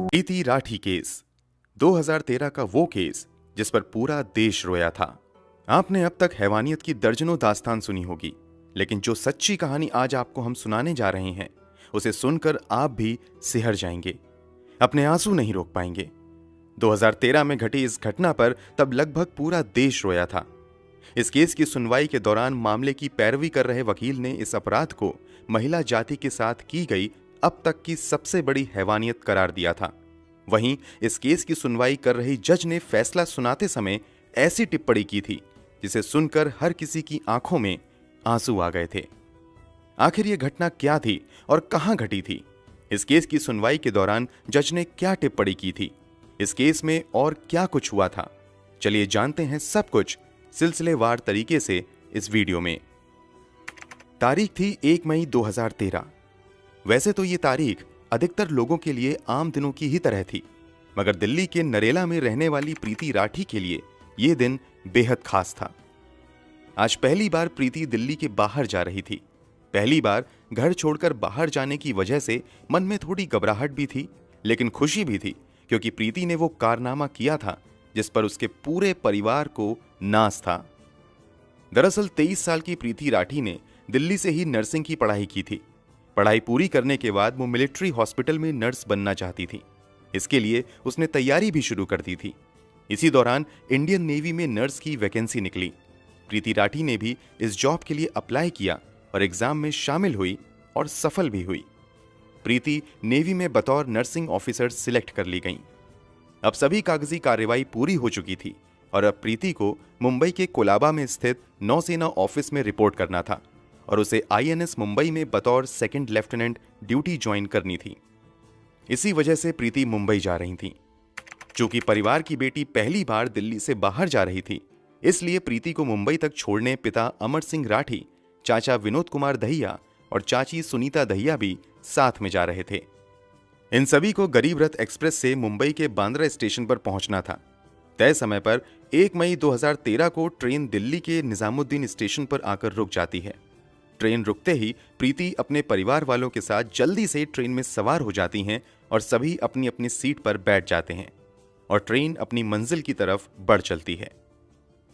प्रीति Rathi case 2013 का वो case जिस पर पूरा देश रोया था। आपने अब तक हैवानियत की दर्जनों दास्तान सुनी होगी, लेकिन जो सच्ची कहानी आज आपको हम सुनाने जा रहे हैं उसे सुनकर आप भी सिहर जाएंगे, अपने आंसू नहीं रोक पाएंगे। 2013 में घटी इस घटना पर तब लगभग पूरा देश रोया था। इस केस की सुनवाई के दौरान मामले की पैरवी कर रहे वकील ने इस अपराध को महिला जाति के साथ की गई अब तक की सबसे बड़ी हैवानियत करार दिया था। वहीं इस केस की सुनवाई कर रही जज ने फैसला सुनाते समय ऐसी टिप्पणी की थी जिसे सुनकर हर किसी की आंखों में आंसू आ गए थे। आखिर यह घटना क्या थी और कहां घटी थी? इस केस की सुनवाई के दौरान जज ने क्या टिप्पणी की थी? इस केस में और क्या कुछ हुआ था? चलिए जानते हैं सब कुछ सिलसिलेवार तरीके से इस वीडियो में। तारीख थी 1 मई 2013। वैसे तो ये तारीख अधिकतर लोगों के लिए आम दिनों की ही तरह थी, मगर दिल्ली के नरेला में रहने वाली प्रीति राठी के लिए यह दिन बेहद खास था। आज पहली बार प्रीति दिल्ली के बाहर जा रही थी। पहली बार घर छोड़कर बाहर जाने की वजह से मन में थोड़ी घबराहट भी थी, लेकिन खुशी भी थी, क्योंकि प्रीति ने वो कारनामा किया था जिस पर उसके पूरे परिवार को नाज था। दरअसल 23 साल की प्रीति राठी ने दिल्ली से ही नर्सिंग की पढ़ाई की थी। पढ़ाई पूरी करने के बाद वो मिलिट्री हॉस्पिटल में नर्स बनना चाहती थी। इसके लिए उसने तैयारी भी शुरू कर दी थी। इसी दौरान इंडियन नेवी में नर्स की वैकेंसी निकली। प्रीति राठी ने भी इस जॉब के लिए अप्लाई किया और एग्जाम में शामिल हुई और सफल भी हुई। प्रीति नेवी में बतौर नर्सिंग ऑफिसर सिलेक्ट कर ली गई। अब सभी कागजी कार्रवाई पूरी हो चुकी थी और अब प्रीति को मुंबई के कोलाबा में स्थित नौसेना ऑफिस में रिपोर्ट करना था और उसे INS मुंबई में बतौर सेकंड लेफ्टिनेंट ड्यूटी ज्वाइन करनी थी। इसी वजह से प्रीति मुंबई जा रही थी। चूंकि परिवार की बेटी पहली बार दिल्ली से बाहर जा रही थी, इसलिए प्रीति को मुंबई तक छोड़ने पिता अमर सिंह राठी, चाचा विनोद कुमार दहिया और चाची सुनीता दहिया भी साथ में जा रहे थे। इन सभी को गरीब रथ एक्सप्रेस से मुंबई के बांद्रा स्टेशन पर पहुंचना था। तय समय पर 1 मई 2013 को ट्रेन दिल्ली के निजामुद्दीन स्टेशन पर आकर रुक जाती है। ट्रेन रुकते ही प्रीति अपने परिवार वालों के साथ जल्दी से ट्रेन में सवार हो जाती हैं और सभी अपनी अपनी सीट पर बैठ जाते हैं और ट्रेन अपनी मंजिल की तरफ बढ़ चलती है।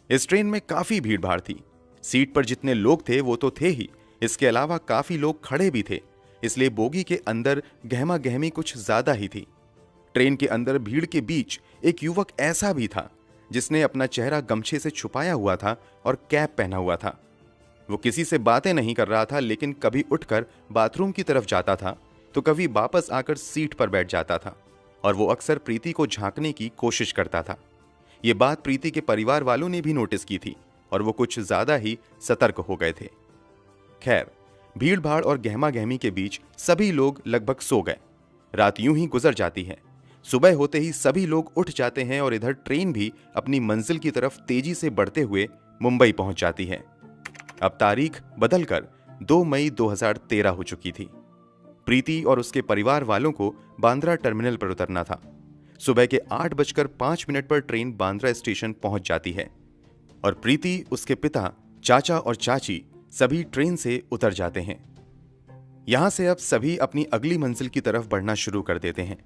इस ट्रेन में काफी भीड़ भाड़ थी। सीट पर जितने लोग थे वो तो थे ही, इसके अलावा काफी लोग खड़े भी थे, इसलिए बोगी के अंदर गहमा गहमी कुछ ज्यादा ही थी। ट्रेन के अंदर भीड़ के बीच एक युवक ऐसा भी था जिसने अपना चेहरा गमछे से छुपाया हुआ था और कैप पहना हुआ था। वो किसी से बातें नहीं कर रहा था, लेकिन कभी उठकर बाथरूम की तरफ जाता था तो कभी वापस आकर सीट पर बैठ जाता था और वो अक्सर प्रीति को झांकने की कोशिश करता था। ये बात प्रीति के परिवार वालों ने भी नोटिस की थी और वो कुछ ज्यादा ही सतर्क हो गए थे। खैर, भीड़ भाड़ और गहमा गहमी के बीच सभी लोग लगभग सो गए। रात यूं ही गुजर जाती है। सुबह होते ही सभी लोग उठ जाते हैं और इधर ट्रेन भी अपनी मंजिल की तरफ तेजी से बढ़ते हुए मुंबई पहुंच जाती है। अब तारीख बदलकर 2 मई 2013 हो चुकी थी। प्रीति और उसके परिवार वालों को बांद्रा टर्मिनल पर उतरना था। सुबह के 8:05 पर ट्रेन बांद्रा स्टेशन पहुंच जाती है और प्रीति, उसके पिता, चाचा और चाची सभी ट्रेन से उतर जाते हैं। यहां से अब सभी अपनी अगली मंजिल की तरफ बढ़ना शुरू कर देते हैं।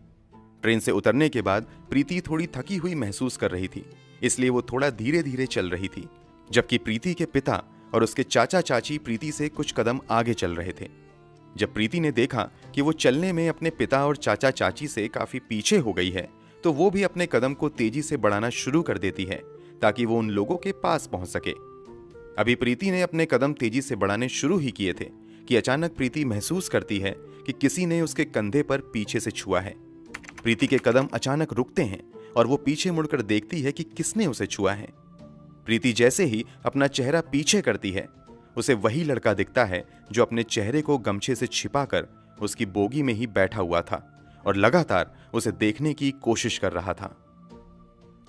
ट्रेन से उतरने के बाद प्रीति थोड़ी थकी हुई महसूस कर रही थी, इसलिए वो थोड़ा धीरे धीरे चल रही थी, जबकि प्रीति के पिता और उसके चाचा चाची प्रीति से कुछ कदम आगे चल रहे थे। जब प्रीति ने देखा कि वो चलने में अपने पिता और चाचा चाची से काफी पीछे हो गई है, तो वो भी अपने कदम को तेजी से बढ़ाना शुरू कर देती है ताकि वो उन लोगों के पास पहुंच सके। अभी प्रीति ने अपने कदम तेजी से बढ़ाने शुरू ही किए थे कि अचानक प्रीति महसूस करती है कि किसी ने उसके कंधे पर पीछे से छुआ है। प्रीति के कदम अचानक रुकते हैं और वो पीछे मुड़कर देखती है कि किसने उसे छुआ है। प्रीति जैसे ही अपना चेहरा पीछे करती है, उसे वही लड़का दिखता है जो अपने चेहरे को गमछे से छिपाकर उसकी बोगी में ही बैठा हुआ था और लगातार उसे देखने की कोशिश कर रहा था।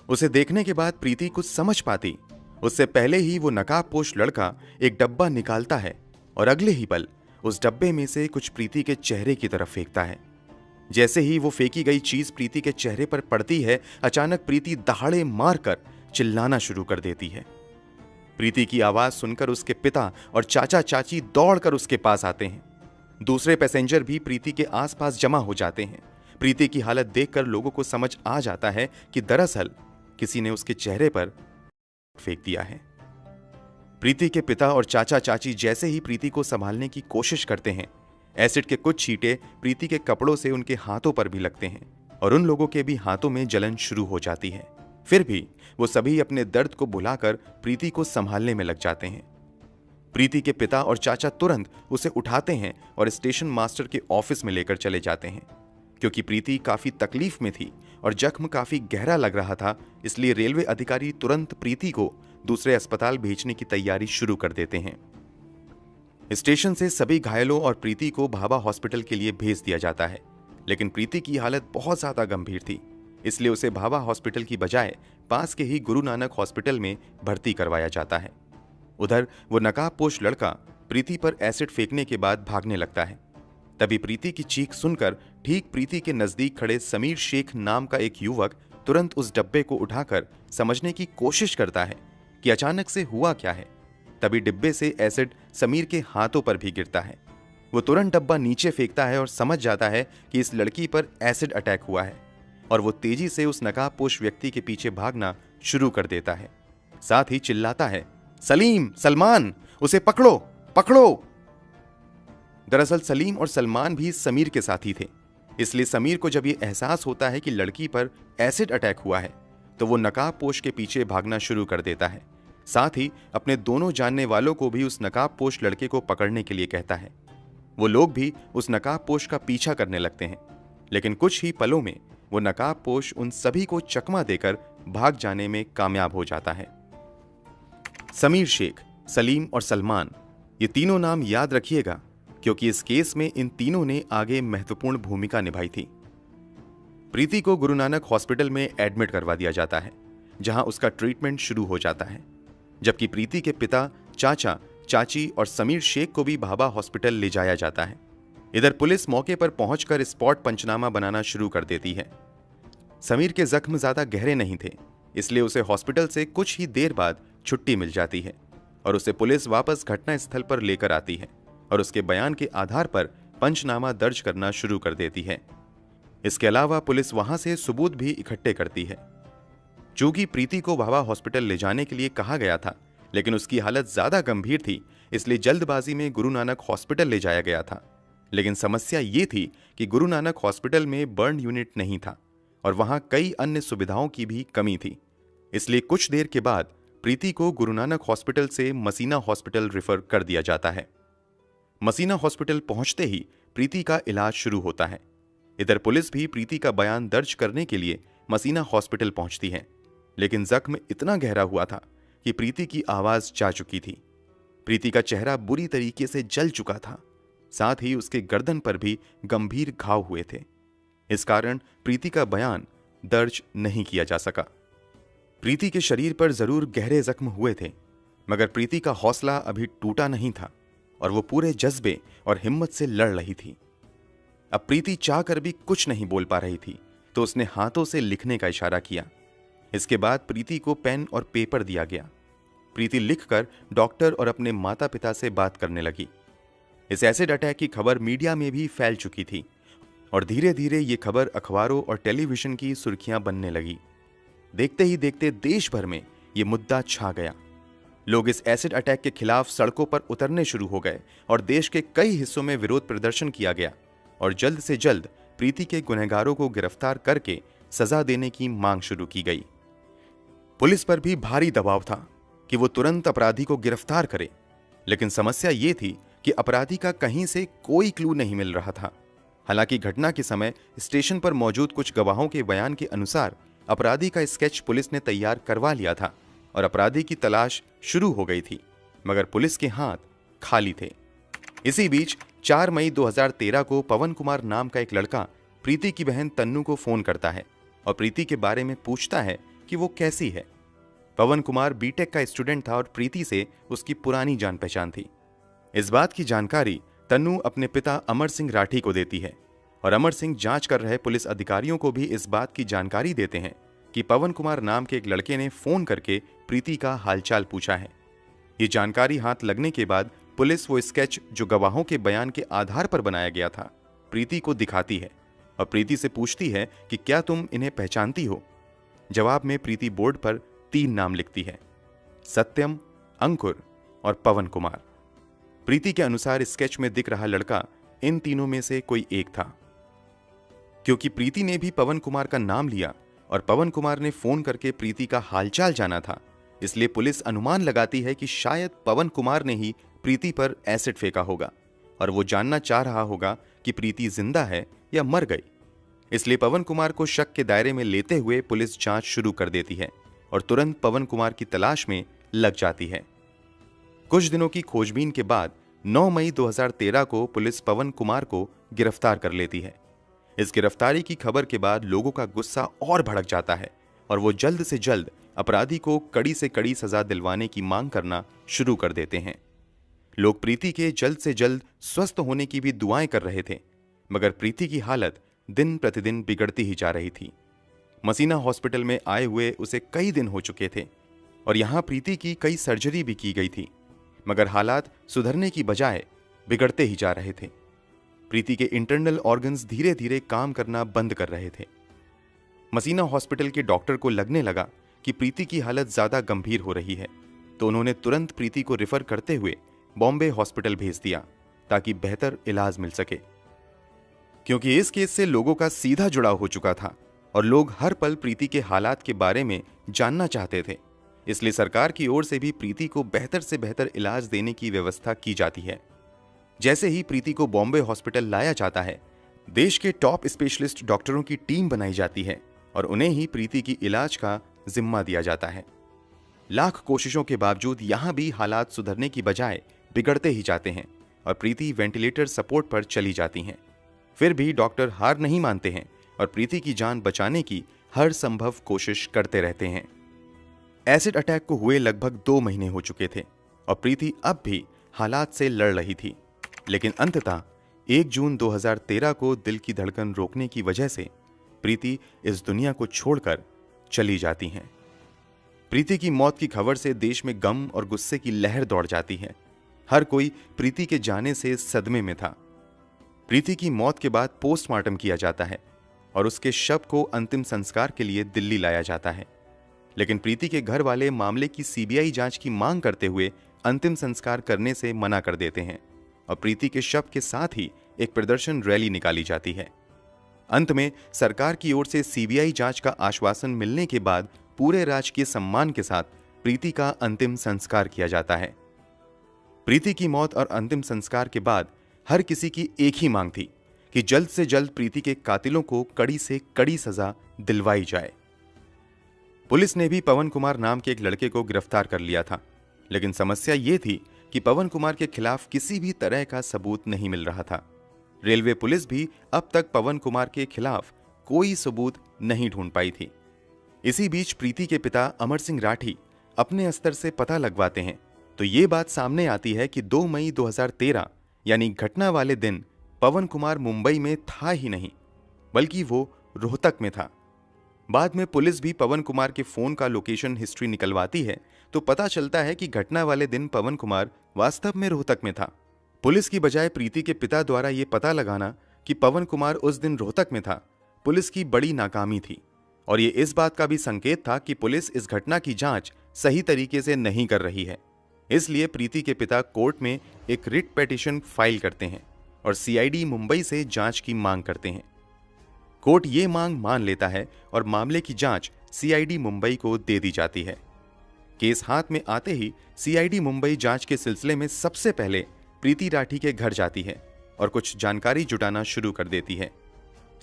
उसे देखने के बाद प्रीति कुछ समझ पाती उससे पहले ही वो नकाबपोश लड़का एक डब्बा निकालता है और अगले ही पल उस डब्बे में से कुछ प्रीति के चेहरे की तरफ फेंकता है। जैसे ही वो फेंकी गई चीज प्रीति के चेहरे पर पड़ती है, अचानक प्रीति दहाड़े मारकर चिल्लाना शुरू कर देती है। प्रीति की आवाज सुनकर उसके पिता और चाचा चाची दौड़कर उसके पास आते हैं। दूसरे पैसेंजर भी प्रीति के आसपास जमा हो जाते हैं, प्रीति की हालत देखकर लोगों को समझ आ जाता है कि दरअसल किसी ने उसके चेहरे पर फेंक दिया है। प्रीति के पिता और चाचा चाची जैसे ही प्रीति को संभालने की कोशिश करते हैं, एसिड के कुछ छींटे प्रीति के कपड़ों से उनके हाथों पर भी लगते हैं और उन लोगों के भी हाथों में जलन शुरू हो जाती है। फिर भी वो सभी अपने दर्द को भुलाकर प्रीति को संभालने में लग जाते हैं। प्रीति के पिता और चाचा तुरंत उसे उठाते हैं और स्टेशन मास्टर के ऑफिस में लेकर चले जाते हैं। क्योंकि प्रीति काफी तकलीफ में थी और जख्म काफी गहरा लग रहा था, इसलिए रेलवे अधिकारी तुरंत प्रीति को दूसरे अस्पताल भेजने की तैयारी शुरू कर देते हैं। स्टेशन से सभी घायलों और प्रीति को भाभा हॉस्पिटल के लिए भेज दिया जाता है, लेकिन प्रीति की हालत बहुत ज्यादा गंभीर थी, इसलिए उसे भाभा हॉस्पिटल की बजाय पास के ही गुरु नानक हॉस्पिटल में भर्ती करवाया जाता है। उधर वो नकाबपोश लड़का प्रीति पर एसिड फेंकने के बाद भागने लगता है। तभी प्रीति की चीख सुनकर ठीक प्रीति के नजदीक खड़े समीर शेख नाम का एक युवक तुरंत उस डब्बे को उठाकर समझने की कोशिश करता है कि अचानक से हुआ क्या है। तभी डिब्बे से एसिड समीर के हाथों पर भी गिरता है। वो तुरंत डब्बा नीचे फेंकता है और समझ जाता है कि इस लड़की पर एसिड अटैक हुआ है और वो तेजी से उस नकाबपोश व्यक्ति के पीछे भागना शुरू कर देता है। साथ ही चिल्लाता है, सलीम, सलमान, उसे पकड़ो, पकड़ो। दरअसल सलीम और सलमान भी समीर के साथी थे, इसलिए समीर को जब ये एहसास होता है कि लड़की पर एसिड अटैक हुआ है तो वो नकाबपोश के पीछे भागना शुरू कर देता है। साथ ही अपने दोनों जानने वालों को भी उस नकाबपोश लड़के को पकड़ने के लिए कहता है। वो लोग भी उस नकाबपोश का पीछा करने लगते हैं, लेकिन कुछ ही पलों में वो नकाबपोश उन सभी को चकमा देकर भाग जाने में कामयाब हो जाता है। समीर शेख, सलीम और सलमान, ये तीनों नाम याद रखिएगा क्योंकि इस केस में इन तीनों ने आगे महत्वपूर्ण भूमिका निभाई थी। प्रीति को गुरु नानक हॉस्पिटल में एडमिट करवा दिया जाता है, जहां उसका ट्रीटमेंट शुरू हो जाता है, जबकि प्रीति के पिता, चाचा, चाची और समीर शेख को भी भाभा हॉस्पिटल ले जाया जाता है। इधर पुलिस मौके पर पहुंचकर स्पॉट पंचनामा बनाना शुरू कर देती है। समीर के जख्म ज्यादा गहरे नहीं थे, इसलिए उसे हॉस्पिटल से कुछ ही देर बाद छुट्टी मिल जाती है और उसे पुलिस वापस घटना स्थल पर लेकर आती है और उसके बयान के आधार पर पंचनामा दर्ज करना शुरू कर देती है। इसके अलावा पुलिस वहां से सबूत भी इकट्ठे करती है। चूंकि प्रीति को भाभा हॉस्पिटल ले जाने के लिए कहा गया था, लेकिन उसकी हालत ज्यादा गंभीर थी, इसलिए जल्दबाजी में गुरु नानक हॉस्पिटल ले जाया गया था। लेकिन समस्या ये थी कि गुरु नानक हॉस्पिटल में बर्न यूनिट नहीं था और वहां कई अन्य सुविधाओं की भी कमी थी, इसलिए कुछ देर के बाद प्रीति को गुरु नानक हॉस्पिटल से मसीना हॉस्पिटल रेफर कर दिया जाता है। मसीना हॉस्पिटल पहुंचते ही प्रीति का इलाज शुरू होता है। इधर पुलिस भी प्रीति का बयान दर्ज करने के लिए मसीना हॉस्पिटल पहुंचती है, लेकिन जख्म इतना गहरा हुआ था कि प्रीति की आवाज जा चुकी थी। प्रीति का चेहरा बुरी तरीके से जल चुका था, साथ ही उसके गर्दन पर भी गंभीर घाव हुए थे। इस कारण प्रीति का बयान दर्ज नहीं किया जा सका। प्रीति के शरीर पर जरूर गहरे जख्म हुए थे, मगर प्रीति का हौसला अभी टूटा नहीं था और वो पूरे जज्बे और हिम्मत से लड़ रही थी। अब प्रीति चाहकर भी कुछ नहीं बोल पा रही थी, तो उसने हाथों से लिखने का इशारा किया। इसके बाद प्रीति को पेन और पेपर दिया गया। प्रीति लिखकर डॉक्टर और अपने माता पिता से बात करने लगी। इस एसिड अटैक की खबर मीडिया में भी फैल चुकी थी और धीरे धीरे ये खबर अखबारों और टेलीविजन की सुर्खियां बनने लगी। देखते ही देखते देश भर में ये मुद्दा छा गया। लोग इस एसिड अटैक के खिलाफ सड़कों पर उतरने शुरू हो गए और देश के कई हिस्सों में विरोध प्रदर्शन किया गया और जल्द से जल्द प्रीति के गुनहगारों को गिरफ्तार करके सजा देने की मांग शुरू की गई। पुलिस पर भी भारी दबाव था कि वो तुरंत अपराधी को गिरफ्तार करे, लेकिन समस्या ये थी कि अपराधी का कहीं से कोई क्लू नहीं मिल रहा था। हालांकि घटना के समय स्टेशन पर मौजूद कुछ गवाहों के बयान के अनुसार अपराधी का स्केच पुलिस ने तैयार करवा लिया था और अपराधी की तलाश शुरू हो गई थी, मगर पुलिस के हाथ खाली थे। इसी बीच 4 मई 2013 को पवन कुमार नाम का एक लड़का प्रीति की बहन तन्नू को फोन करता है और प्रीति के बारे में पूछता है कि वो कैसी है। पवन कुमार बीटेक का स्टूडेंट था और प्रीति से उसकी पुरानी जान पहचान थी। इस बात की जानकारी तन्नू अपने पिता अमर सिंह राठी को देती है और अमर सिंह जांच कर रहे पुलिस अधिकारियों को भी इस बात की जानकारी देते हैं कि पवन कुमार नाम के एक लड़के ने फोन करके प्रीति का हालचाल पूछा है। ये जानकारी हाथ लगने के बाद पुलिस वो स्केच जो गवाहों के बयान के आधार पर बनाया गया था प्रीति को दिखाती है और प्रीति से पूछती है कि क्या तुम इन्हें पहचानती हो। जवाब में प्रीति बोर्ड पर 3 नाम लिखती है, सत्यम, अंकुर और पवन कुमार। प्रीति के अनुसार स्केच में दिख रहा लड़का इन तीनों में से कोई एक था। क्योंकि प्रीति ने भी पवन कुमार का नाम लिया और पवन कुमार ने फोन करके प्रीति का हालचाल जाना था, इसलिए पुलिस अनुमान लगाती है कि शायद पवन कुमार ने ही प्रीति पर एसिड फेंका होगा और वो जानना चाह रहा होगा कि प्रीति जिंदा है या मर गई। इसलिए पवन कुमार को शक के दायरे में लेते हुए पुलिस जांच शुरू कर देती है और तुरंत पवन कुमार की तलाश में लग जाती है। कुछ दिनों की खोजबीन के बाद 9 मई 2013 को पुलिस पवन कुमार को गिरफ्तार कर लेती है। इस गिरफ्तारी की खबर के बाद लोगों का गुस्सा और भड़क जाता है और वो जल्द से जल्द अपराधी को कड़ी से कड़ी सजा दिलवाने की मांग करना शुरू कर देते हैं। लोग प्रीति के जल्द से जल्द स्वस्थ होने की भी दुआएं कर रहे थे, मगर प्रीति की हालत दिन प्रतिदिन बिगड़ती ही जा रही थी। मसीना हॉस्पिटल में आए हुए उसे कई दिन हो चुके थे और यहां प्रीति की कई सर्जरी भी की गई थी, मगर हालात सुधरने की बजाय बिगड़ते ही जा रहे थे। प्रीति के इंटरनल ऑर्गन्स धीरे धीरे काम करना बंद कर रहे थे। मसीना हॉस्पिटल के डॉक्टर को लगने लगा कि प्रीति की हालत ज्यादा गंभीर हो रही है, तो उन्होंने तुरंत प्रीति को रेफर करते हुए बॉम्बे हॉस्पिटल भेज दिया ताकि बेहतर इलाज मिल सके। क्योंकि इस केस से लोगों का सीधा जुड़ाव हो चुका था और लोग हर पल प्रीति के हालात के बारे में जानना चाहते थे, इसलिए सरकार की ओर से भी प्रीति को बेहतर से बेहतर इलाज देने की व्यवस्था की जाती है। जैसे ही प्रीति को बॉम्बे हॉस्पिटल लाया जाता है, देश के टॉप स्पेशलिस्ट डॉक्टरों की टीम बनाई जाती है और उन्हें ही प्रीति की इलाज का जिम्मा दिया जाता है। लाख कोशिशों के बावजूद यहां भी हालात सुधरने की बजाय बिगड़ते ही जाते हैं और प्रीति वेंटिलेटर सपोर्ट पर चली जाती हैं। फिर भी डॉक्टर हार नहीं मानते हैं और प्रीति की जान बचाने की हर संभव कोशिश करते रहते हैं। एसिड अटैक को हुए लगभग 2 महीने हो चुके थे और प्रीति अब भी हालात से लड़ रही थी, लेकिन अंततः 1 जून 2013 को दिल की धड़कन रोकने की वजह से प्रीति इस दुनिया को छोड़कर चली जाती हैं। प्रीति की मौत की खबर से देश में गम और गुस्से की लहर दौड़ जाती है। हर कोई प्रीति के जाने से सदमे में था। प्रीति की मौत के बाद पोस्टमार्टम किया जाता है और उसके शव को अंतिम संस्कार के लिए दिल्ली लाया जाता है, लेकिन प्रीति के घर वाले मामले की सीबीआई जांच की मांग करते हुए अंतिम संस्कार करने से मना कर देते हैं और प्रीति के शव के साथ ही एक प्रदर्शन रैली निकाली जाती है। अंत में सरकार की ओर से सीबीआई जांच का आश्वासन मिलने के बाद पूरे राजकीय सम्मान के साथ प्रीति का अंतिम संस्कार किया जाता है। प्रीति की मौत और अंतिम संस्कार के बाद हर किसी की एक ही मांग थी कि जल्द से जल्द प्रीति के कातिलों को कड़ी से कड़ी सजा दिलवाई जाए। पुलिस ने भी पवन कुमार नाम के एक लड़के को गिरफ्तार कर लिया था, लेकिन समस्या ये थी कि पवन कुमार के खिलाफ किसी भी तरह का सबूत नहीं मिल रहा था। रेलवे पुलिस भी अब तक पवन कुमार के खिलाफ कोई सबूत नहीं ढूंढ पाई थी। इसी बीच प्रीति के पिता अमर सिंह राठी अपने स्तर से पता लगवाते हैं तो ये बात सामने आती है कि 2 मई 2013 यानी घटना वाले दिन पवन कुमार मुंबई में था ही नहीं, बल्कि वो रोहतक में था। बाद में पुलिस भी पवन कुमार के फोन का लोकेशन हिस्ट्री निकलवाती है तो पता चलता है कि घटना वाले दिन पवन कुमार वास्तव में रोहतक में था। पुलिस की बजाय प्रीति के पिता द्वारा यह पता लगाना कि पवन कुमार उस दिन रोहतक में था, पुलिस की बड़ी नाकामी थी और ये इस बात का भी संकेत था कि पुलिस इस घटना की जांच सही तरीके से नहीं कर रही है। इसलिए प्रीति के पिता कोर्ट में एक रिट पिटीशन फाइल करते हैं और सीआईडी मुंबई से जांच की मांग करते हैं। कोर्ट ये मांग मान लेता है और मामले की जांच सीआईडी मुंबई को दे दी जाती है। केस हाथ में आते ही सीआईडी मुंबई जांच के सिलसिले में सबसे पहले प्रीति राठी के घर जाती है और कुछ जानकारी जुटाना शुरू कर देती है।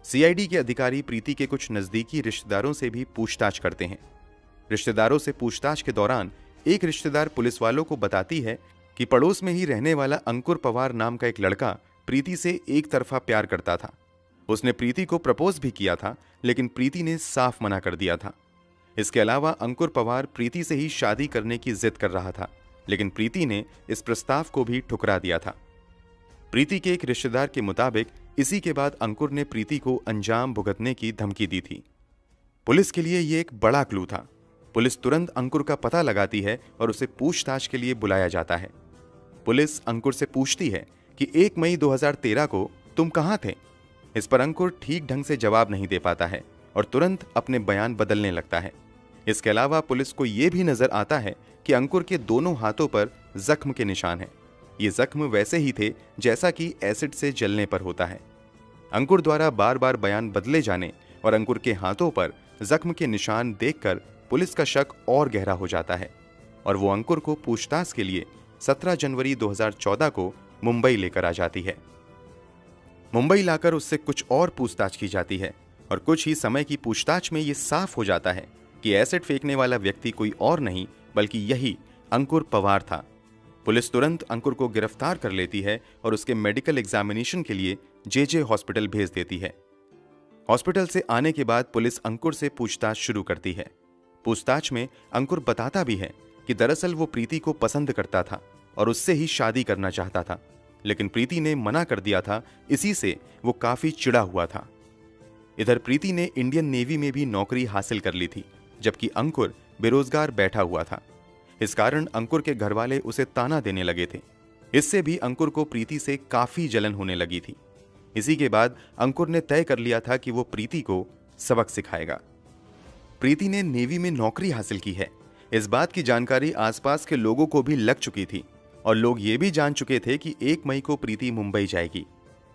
सीआईडी के अधिकारी प्रीति के कुछ नजदीकी रिश्तेदारों से भी पूछताछ करते हैं। रिश्तेदारों से पूछताछ के दौरान एक रिश्तेदार पुलिस वालों को बताती है कि पड़ोस में ही रहने वाला अंकुर पवार नाम का एक लड़का प्रीति से एक तरफा प्यार करता था। उसने प्रीति को प्रपोज भी किया था, लेकिन प्रीति ने साफ मना कर दिया था। इसके अलावा अंकुर पवार प्रीति से ही शादी करने की जिद कर रहा था, लेकिन प्रीति ने इस प्रस्ताव को भी ठुकरा दिया था। प्रीति के एक रिश्तेदार के मुताबिक इसी के बाद अंकुर ने प्रीति को अंजाम भुगतने की धमकी दी थी। पुलिस के लिए यह एक बड़ा क्लू था। पुलिस तुरंत अंकुर का पता लगाती है और उसे पूछताछ के लिए बुलाया जाता है। पुलिस अंकुर से पूछती है कि 1 मई 2013 को तुम कहां थे? इस पर अंकुर ठीक ढंग से जवाब नहीं दे पाता है और तुरंत अपने बयान बदलने लगता है। इसके अलावा पुलिस को यह भी नजर आता है कि अंकुर के दोनों हाथों पर जख्म के निशान हैं। ये जख्म वैसे ही थे जैसा कि एसिड से जलने पर होता है। अंकुर द्वारा बार बार बयान बदले जाने और अंकुर के हाथों पर जख्म के निशान देखकर पुलिस का शक और गहरा हो जाता है और वो अंकुर को पूछताछ के लिए 17 जनवरी 2014 को मुंबई लेकर आ जाती है। मुंबई लाकर उससे कुछ और पूछताछ की जाती है और कुछ ही समय की पूछताछ में ये साफ हो जाता है कि एसिड फेंकने वाला व्यक्ति कोई और नहीं बल्कि यही अंकुर पवार था। पुलिस तुरंत अंकुर को गिरफ्तार कर लेती है और उसके मेडिकल एग्जामिनेशन के लिए जेजे हॉस्पिटल भेज देती है। हॉस्पिटल से आने के बाद पुलिस अंकुर से पूछताछ शुरू करती है। पूछताछ में अंकुर बताता भी है कि दरअसल वो प्रीति को पसंद करता था और उससे ही शादी करना चाहता था, लेकिन प्रीति ने मना कर दिया था। इसी से वो काफी चिढ़ा हुआ था। इधर प्रीति ने इंडियन नेवी में भी नौकरी हासिल कर ली थी, जबकि अंकुर बेरोजगार बैठा हुआ था। इस कारण अंकुर के घरवाले उसे ताना देने लगे थे। इससे भी अंकुर को प्रीति से काफी जलन होने लगी थी। इसी के बाद अंकुर ने तय कर लिया था कि वो प्रीति को सबक सिखाएगा। प्रीति ने नेवी में नौकरी हासिल की है, इस बात की जानकारी आसपास के लोगों को भी लग चुकी थी और लोग ये भी जान चुके थे कि 1 मई को प्रीति मुंबई जाएगी।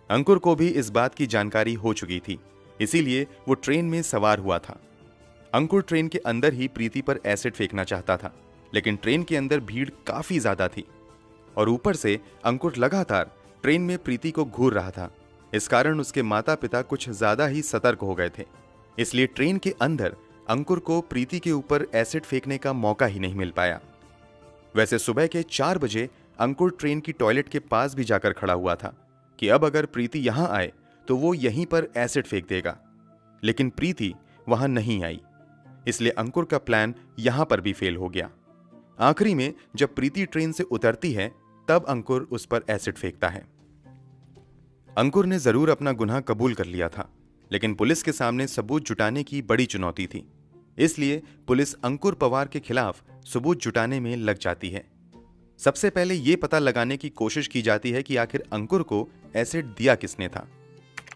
अंकुर को भी इस बात की जानकारी हो चुकी थी, इसीलिए वो ट्रेन में सवार हुआ था। अंकुर ट्रेन के अंदर ही प्रीति पर एसिड फेंकना चाहता था, लेकिन ट्रेन के अंदर भीड़ काफी ज्यादा थी और ऊपर से अंकुर लगातार ट्रेन में प्रीति को घूर रहा था। इस कारण उसके माता पिता कुछ ज्यादा ही सतर्क हो गए थे, इसलिए ट्रेन के अंदर अंकुर को प्रीति के ऊपर एसिड फेंकने का मौका ही नहीं मिल पाया। वैसे सुबह के 4 बजे अंकुर ट्रेन की टॉयलेट के पास भी जाकर खड़ा हुआ था कि अब अगर प्रीति यहां आए तो वो यहीं पर एसिड फेंक देगा, लेकिन प्रीति वहां नहीं आई, इसलिए अंकुर का प्लान यहां पर भी फेल हो गया। आखिरी में जब प्रीति ट्रेन से उतरती है तब अंकुर उस पर एसिड फेंकता है। अंकुर ने जरूर अपना गुनाह कबूल कर लिया था, लेकिन पुलिस के सामने सबूत जुटाने की बड़ी चुनौती थी, इसलिए पुलिस अंकुर पवार के खिलाफ सबूत जुटाने में लग जाती है। सबसे पहले यह पता लगाने की कोशिश की जाती है कि आखिर अंकुर को एसिड दिया किसने था।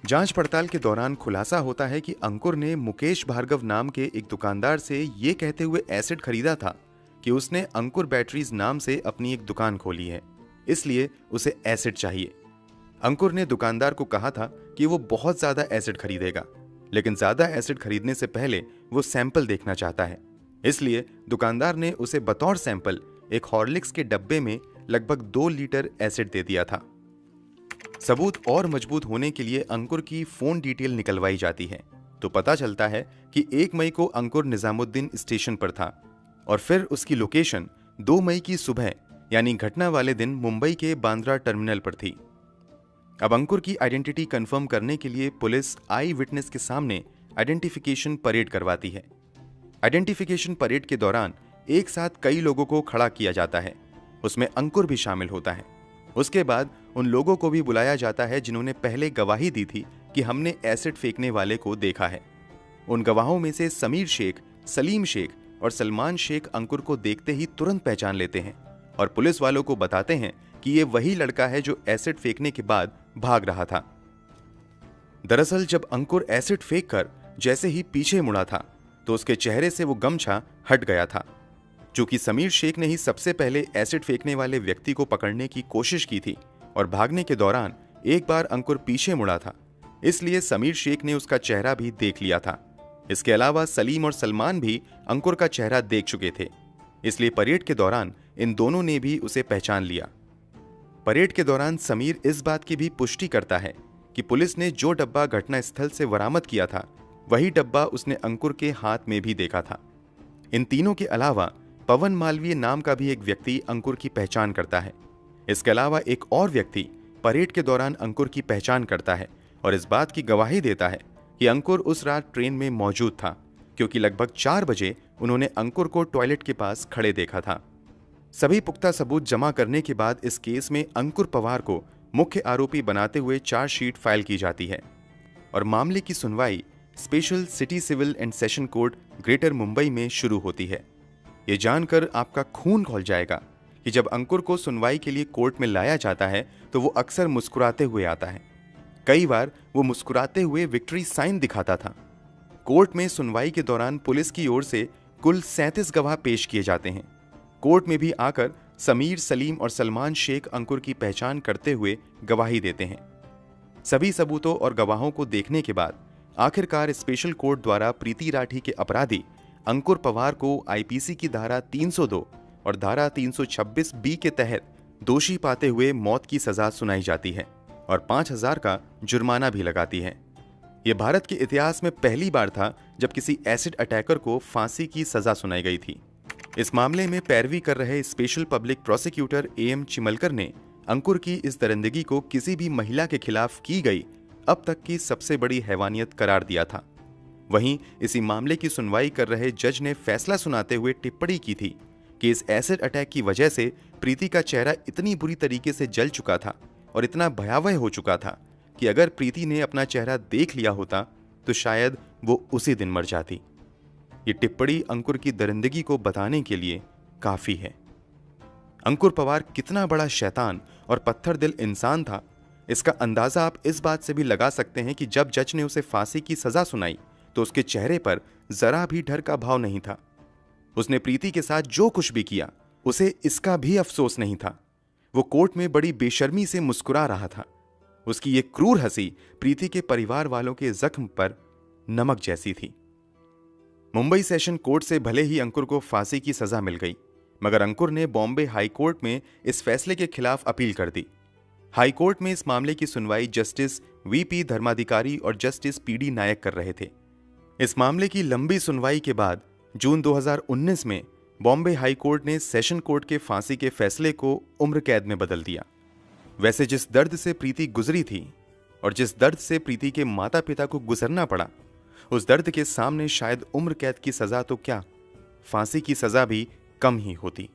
जांच पड़ताल के दौरान खुलासा होता है कि अंकुर ने मुकेश भार्गव नाम के एक दुकानदार से यह कहते हुए एसिड खरीदा था कि उसने अंकुर बैटरीज नाम से अपनी एक दुकान खोली है, इसलिए उसे एसिड चाहिए। अंकुर ने दुकानदार को कहा था कि वो बहुत ज्यादा एसिड खरीदेगा, लेकिन ज्यादा एसिड खरीदने से पहले वो सैंपल देखना चाहता है, इसलिए दुकानदार ने उसे बतौर सैंपल एक हॉर्लिक्स के डब्बे में लगभग 2 लीटर एसिड दे दिया था। सबूत और मजबूत होने के लिए अंकुर की फोन डिटेल निकलवाई जाती है, तो पता चलता है कि 1 मई को अंकुर निजामुद्दीन स्टेशन पर था और फिर उसकी लोकेशन 2 मई की सुबह यानी घटना वाले दिन मुंबई के बांद्रा टर्मिनल पर थी। अब अंकुर की आइडेंटिटी कंफर्म करने के लिए पुलिस आई विटनेस के सामने आइडेंटिफिकेशन परेड करवाती है। आइडेंटिफिकेशन परेड के दौरान एक साथ कई लोगों को खड़ा किया जाता है, उसमें अंकुर भी शामिल होता है। उसके बाद उन लोगों को भी बुलाया जाता है जिन्होंने पहले गवाही दी थी कि हमने एसिड फेंकने वाले को देखा है। उन गवाहों में से समीर शेख, सलीम शेख और सलमान शेख अंकुर को देखते ही तुरंत पहचान लेते हैं और पुलिस वालों को बताते हैं कि ये वही लड़का है जो एसिड फेंकने के बाद भाग रहा था। दरअसल जब अंकुर एसिड फेंक कर जैसे ही पीछे मुड़ा था तो उसके चेहरे से वो गमछा हट गया था। चूंकि समीर शेख ने ही सबसे पहले एसिड फेंकने वाले व्यक्ति को पकड़ने की कोशिश की थी और भागने के दौरान एक बार अंकुर पीछे मुड़ा था, इसलिए समीर शेख ने उसका चेहरा भी देख लिया था। इसके अलावा सलीम और सलमान भी अंकुर का चेहरा देख चुके थे, इसलिए परेड के दौरान इन दोनों ने भी उसे पहचान लिया। परेड के दौरान समीर इस बात की भी पुष्टि करता है कि पुलिस ने जो डब्बा घटनास्थल से बरामद किया था वही डब्बा उसने अंकुर के हाथ में भी देखा था। इन तीनों के अलावा पवन मालवीय नाम का भी एक व्यक्ति अंकुर की पहचान करता है। इसके अलावा एक और व्यक्ति परेड के दौरान अंकुर की पहचान करता है और इस बात की गवाही देता है कि अंकुर उस रात ट्रेन में मौजूद था, क्योंकि लगभग 4 बजे उन्होंने अंकुर को टॉयलेट के पास खड़े देखा था। सभी पुख्ता सबूत जमा करने के बाद इस केस में अंकुर पवार को मुख्य आरोपी बनाते हुए चार्जशीट फाइल की जाती है और मामले की सुनवाई special city civil and session court greater Mumbai में शुरू होती है। ये जानकर आपका खून खौल जाएगा कि जब अंकुर को सुनवाई के लिए कोर्ट में लाया जाता है तो वो अक्सर मुस्कुराते हुए आता है। कई बार वो मुस्कुराते हुए विक्ट्री साइन दिखाता था। कोर्ट में सुनवाई के दौरान पुलिस की ओर से कुल 37 गवाह पेश किए जाते हैं। कोर्ट में भी आकर समीर, सलीम और सलमान शेख अंकुर की पहचान करते हुए गवाही देते हैं। सभी सबूतों और गवाहों को देखने के बाद आखिरकार स्पेशल कोर्ट द्वारा प्रीति राठी के अपराधी अंकुर पवार को आईपीसी की धारा 302 और धारा 326 बी के तहत दोषी पाते हुए मौत की सजा सुनाई जाती है और 5,000 का जुर्माना भी लगाती है। यह भारत के इतिहास में पहली बार था जब किसी एसिड अटैकर को फांसी की सजा सुनाई गई थी। इस मामले में पैरवी कर रहे स्पेशल पब्लिक प्रोसिक्यूटर एएम चिमलकर ने अंकुर की इस दरिंदगी को किसी भी महिला के खिलाफ की गई अब तक की सबसे बड़ी हैवानियत करार दिया था। वहीं इसी मामले की सुनवाई कर रहे जज ने फैसला सुनाते हुए टिप्पणी की थी कि इस एसिड अटैक की वजह से प्रीति का चेहरा इतनी बुरी तरीके से जल चुका था और इतना भयावह हो चुका था कि अगर प्रीति ने अपना चेहरा देख लिया होता तो शायद वो उसी दिन मर जाती। ये टिप्पणी अंकुर की दरिंदगी को बताने के लिए काफी है। अंकुर पवार कितना बड़ा शैतान और पत्थर दिल इंसान था, इसका अंदाजा आप इस बात से भी लगा सकते हैं कि जब जज ने उसे फांसी की सजा सुनाई तो उसके चेहरे पर जरा भी डर का भाव नहीं था। उसने प्रीति के साथ जो कुछ भी किया उसे इसका भी अफसोस नहीं था। वो कोर्ट में बड़ी बेशर्मी से मुस्कुरा रहा था। उसकी ये क्रूर हंसी प्रीति के परिवार वालों के जख्म पर नमक जैसी थी। मुंबई सेशन कोर्ट से भले ही अंकुर को फांसी की सजा मिल गई, मगर अंकुर ने बॉम्बे हाई कोर्ट में इस फैसले के खिलाफ अपील कर दी। हाई कोर्ट में इस मामले की सुनवाई जस्टिस वीपी धर्माधिकारी और जस्टिस पीडी नायक कर रहे थे। इस मामले की लंबी सुनवाई के बाद जून 2019 में बॉम्बे हाई कोर्ट ने सेशन कोर्ट के फांसी के फैसले को उम्र कैद में बदल दिया। वैसे जिस दर्द से प्रीति गुजरी थी और जिस दर्द से प्रीति के माता पिता को गुजरना पड़ा, उस दर्द के सामने शायद उम्र कैद की सजा तो क्या, फांसी की सजा भी कम ही होती।